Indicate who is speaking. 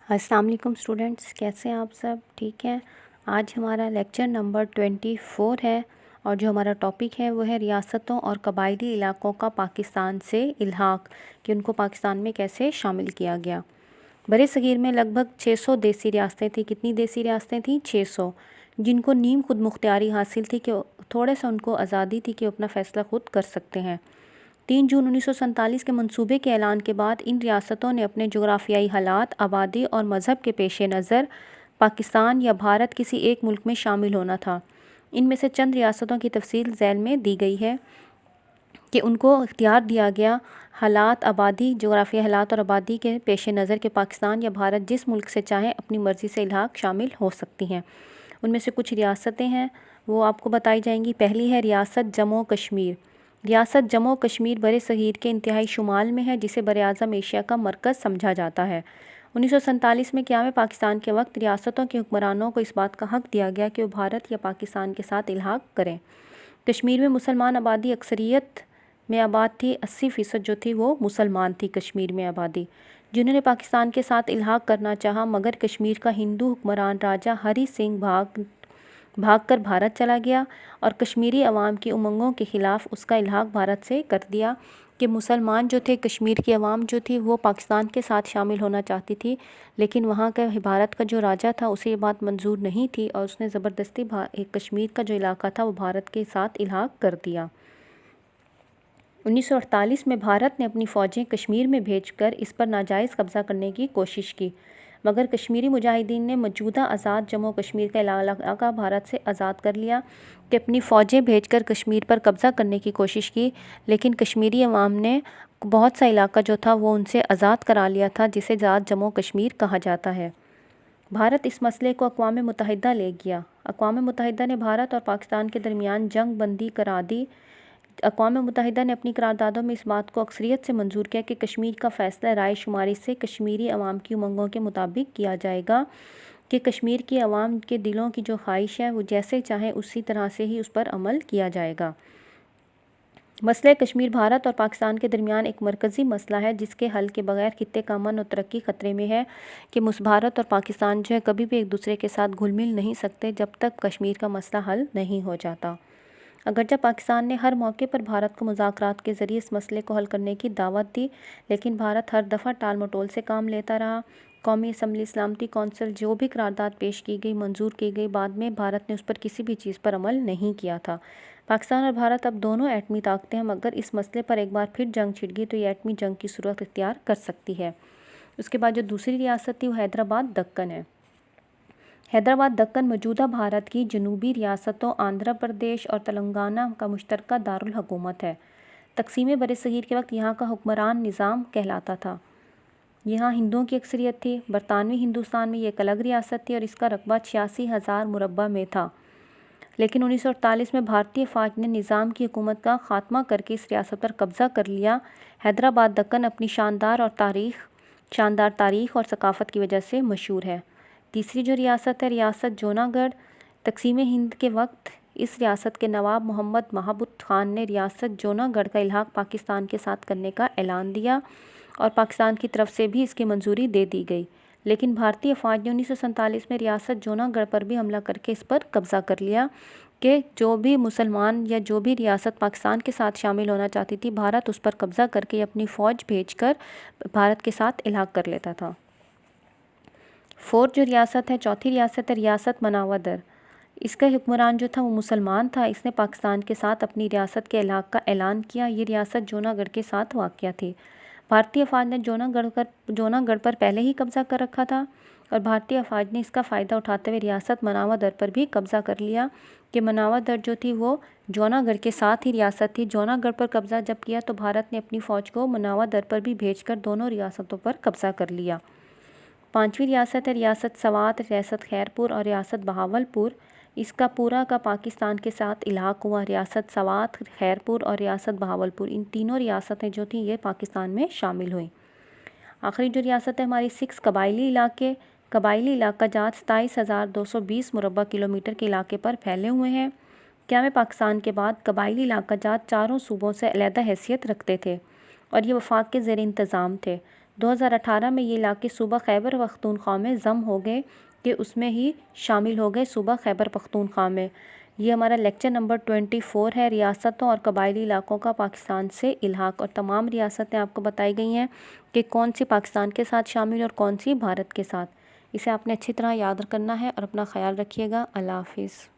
Speaker 1: السلام علیکم اسٹوڈنٹس، کیسے ہیں آپ سب؟ ٹھیک ہیں؟ آج ہمارا لیکچر نمبر 24 ہے اور جو ہمارا ٹاپک ہے وہ ہے ریاستوں اور قبائلی علاقوں کا پاکستان سے الحاق، کہ ان کو پاکستان میں کیسے شامل کیا گیا۔ برِ صغیر میں لگ بھگ 600 دیسی ریاستیں تھیں۔ کتنی دیسی ریاستیں تھیں؟ 600، جن کو نیم خود مختاری حاصل تھی، کہ تھوڑے سا ان کو آزادی تھی کہ اپنا فیصلہ خود کر سکتے ہیں۔ 3 جون 1947 کے منصوبے کے اعلان کے بعد ان ریاستوں نے اپنے جغرافیائی حالات، آبادی اور مذہب کے پیش نظر پاکستان یا بھارت کسی ایک ملک میں شامل ہونا تھا۔ ان میں سے چند ریاستوں کی تفصیل ذیل میں دی گئی ہے کہ ان کو اختیار دیا گیا حالات، آبادی، جغرافیائی حالات اور آبادی کے پیش نظر کہ پاکستان یا بھارت جس ملک سے چاہیں اپنی مرضی سے الحاق شامل ہو سکتی ہیں۔ ان میں سے کچھ ریاستیں ہیں وہ آپ کو بتائی جائیں گی۔ پہلی ہے ریاست جموں و کشمیر۔ ریاست جموں و کشمیر برِ صغیر کے انتہائی شمال میں ہے، جسے براعظم ایشیا کا مرکز سمجھا جاتا ہے۔ 1947 میں قیام پاکستان کے وقت ریاستوں کے حکمرانوں کو اس بات کا حق دیا گیا کہ وہ بھارت یا پاکستان کے ساتھ الحاق کریں۔ کشمیر میں مسلمان آبادی اکثریت میں آباد تھی، 80% جو تھی وہ مسلمان تھی کشمیر میں آبادی، جنہوں نے پاکستان کے ساتھ الحاق کرنا چاہا، مگر کشمیر کا ہندو حکمران راجہ ہری سنگھ بھاگ کر بھارت چلا گیا اور کشمیری عوام کی امنگوں کے خلاف اس کا الحاق بھارت سے کر دیا کہ مسلمان جو تھے، کشمیر کی عوام جو تھی وہ پاکستان کے ساتھ شامل ہونا چاہتی تھی، لیکن وہاں کا بھارت کا جو راجہ تھا اسے یہ بات منظور نہیں تھی اور اس نے زبردستی کشمیر کا جو علاقہ تھا وہ بھارت کے ساتھ الحاق کر دیا۔ 1948 میں بھارت نے اپنی فوجیں کشمیر میں بھیج کر اس پر ناجائز قبضہ کرنے کی کوشش کی، مگر کشمیری مجاہدین نے موجودہ آزاد جموں و کشمیر کا علاقہ بھارت سے آزاد کر لیا کہ اپنی فوجیں بھیج کر کشمیر پر قبضہ کرنے کی کوشش کی، لیکن کشمیری عوام نے بہت سا علاقہ جو تھا وہ ان سے آزاد کرا لیا تھا، جسے آزاد جموں و کشمیر کہا جاتا ہے۔ بھارت اس مسئلے کو اقوام متحدہ لے گیا۔ اقوام متحدہ نے بھارت اور پاکستان کے درمیان جنگ بندی کرا دی۔ اقوام متحدہ نے اپنی قراردادوں میں اس بات کو اکثریت سے منظور کیا کہ کشمیر کا فیصلہ رائے شماری سے کشمیری عوام کی امنگوں کے مطابق کیا جائے گا، کہ کشمیر کی عوام کے دلوں کی جو خواہش ہے وہ جیسے چاہیں اسی طرح سے ہی اس پر عمل کیا جائے گا۔ مسئلہ کشمیر بھارت اور پاکستان کے درمیان ایک مرکزی مسئلہ ہے، جس کے حل کے بغیر خطے کا امن و ترقی خطرے میں ہے، کہ بھارت اور پاکستان جو ہے کبھی بھی ایک دوسرے کے ساتھ گھل مل نہیں سکتے جب تک کشمیر کا مسئلہ حل نہیں ہو جاتا۔ اگرچہ پاکستان نے ہر موقع پر بھارت کو مذاکرات کے ذریعے اس مسئلے کو حل کرنے کی دعوت دی، لیکن بھارت ہر دفعہ ٹال مٹول سے کام لیتا رہا۔ قومی اسمبلی، سلامتی کونسل، جو بھی قرارداد پیش کی گئی، منظور کی گئی، بعد میں بھارت نے اس پر کسی بھی چیز پر عمل نہیں کیا تھا۔ پاکستان اور بھارت اب دونوں ایٹمی طاقتیں ہیں، مگر اس مسئلے پر ایک بار پھر جنگ چھڑ گئی تو یہ ایٹمی جنگ کی صورت اختیار کر سکتی ہے۔ اس کے بعد جو دوسری ریاست تھی وہ حیدرآباد دکن ہے۔ حیدرآباد دکن موجودہ بھارت کی جنوبی ریاستوں آندھرا پردیش اور تلنگانہ کا مشترکہ دارالحکومت ہے۔ تقسیم برِ صغیر کے وقت یہاں کا حکمران نظام کہلاتا تھا۔ یہاں ہندوؤں کی اکثریت تھی۔ برطانوی ہندوستان میں یہ ایک الگ ریاست تھی اور اس کا رقبہ 86,000 مربع میں تھا، لیکن 1948 میں بھارتی افواج نے نظام کی حکومت کا خاتمہ کر کے اس ریاست پر قبضہ کر لیا۔ حیدرآباد دکن اپنی شاندار تاریخ اور ثقافت کی وجہ سے مشہور ہے۔ تیسری جو ریاست ہے، ریاست جوناگڑھ۔ تقسیم ہند کے وقت اس ریاست کے نواب محمد مہابت خان نے ریاست جوناگڑھ کا الحاق پاکستان کے ساتھ کرنے کا اعلان دیا اور پاکستان کی طرف سے بھی اس کی منظوری دے دی گئی، لیکن بھارتی افواج نے 1947 میں ریاست جوناگڑھ پر بھی حملہ کر کے اس پر قبضہ کر لیا، کہ جو بھی مسلمان یا جو بھی ریاست پاکستان کے ساتھ شامل ہونا چاہتی تھی، بھارت اس پر قبضہ کر کے اپنی فوج بھیج کر بھارت کے ساتھ الحاق کر لیتا تھا۔ جو ریاست ہے، چوتھی ریاست ہے، ریاست مناودر۔ اس کا حکمران جو تھا وہ مسلمان تھا۔ اس نے پاکستان کے ساتھ اپنی ریاست کے الحاق کا اعلان کیا۔ یہ ریاست جوناگڑھ کے ساتھ واقع تھی۔ بھارتی افواج نے جوناگڑھ پر پہلے ہی قبضہ کر رکھا تھا اور بھارتی افواج نے اس کا فائدہ اٹھاتے ہوئے ریاست مناودر پر بھی قبضہ کر لیا، کہ مناودر جو تھی وہ جوناگڑھ کے ساتھ ہی ریاست تھی۔ جوناگڑھ پر قبضہ جب کیا تو بھارت نے اپنی فوج کو مناودر پر بھی بھیج کر دونوں ریاستوں پر قبضہ کر لیا۔ پانچویں ریاست ہے ریاست سوات، ریاست خیرپور اور ریاست بہاولپور۔ اس کا پورا کا پاکستان کے ساتھ الحاق ہوا۔ ریاست سوات، خیرپور اور ریاست بہاولپور، ان تینوں ریاستیں جو تھیں یہ پاکستان میں شامل ہوئیں۔ آخری جو ریاست ہے ہماری 6 قبائلی علاقے۔ قبائلی علاقہ جات 27,220 مربع کلومیٹر کے علاقے پر پھیلے ہوئے ہیں۔ قیام پاکستان کے بعد قبائلی علاقہ جات چاروں صوبوں سے علیحدہ حیثیت رکھتے تھے اور یہ وفاق کے زیر انتظام تھے۔ 2018 میں یہ علاقے صوبہ خیبر پختونخوا میں ضم ہو گئے کہ اس میں ہی شامل ہو گئے صوبہ خیبر پختونخوا میں۔ یہ ہمارا لیکچر نمبر 24 ہے، ریاستوں اور قبائلی علاقوں کا پاکستان سے الحاق، اور تمام ریاستیں آپ کو بتائی گئی ہیں کہ کون سی پاکستان کے ساتھ شامل اور کون سی بھارت کے ساتھ۔ اسے آپ نے اچھی طرح یاد کرنا ہے اور اپنا خیال رکھیے گا۔ اللہ حافظ۔